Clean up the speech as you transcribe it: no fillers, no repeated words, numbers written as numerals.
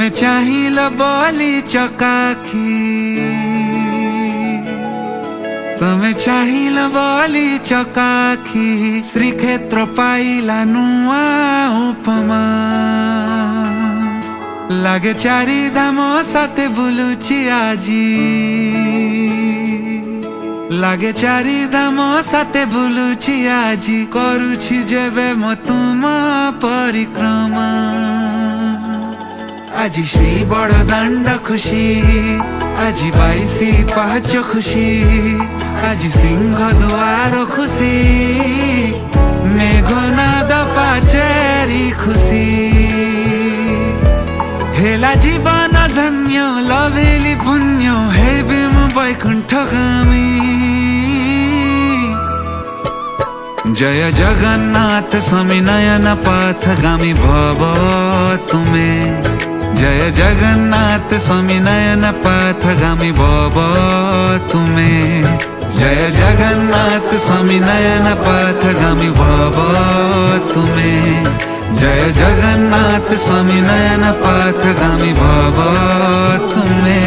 তুমি চাহিল বলি চকাখি, তুমি চাহিল বলি চকাখি, শ্রীক্ষেত্র পাইলা নুয়া উপমা। লাগে চারিধাম সাথে বুলুছি আজি, লাগে চারিধাম সাথে বুলুছি আজি, করুছি যেবে মো তুম পরিক্রমা। আজি শ্রী বড় দাণ্ড খুশি, আজি 22 পাহাচ খুশি, আজি সিংহ দুয়ার খুশি, মেঘনাদ পাচেরি খুশি। হেলা জীবন ধন্য লভেলি পুণ্য, হেবে মো বৈকুণ্ঠগামী। জয় জগন্নাথ স্বামী নয়ন পথগামী ভব তুমে, জয় জগন্নাথ স্বামী নয়ন পথগামী ভব তুমে, জয় জগন্নাথ স্বামী নয়ন পথগামী ভব তুমে, জয় জগন্নাথ স্বামী নয়ন পথগামী ভব তুমে।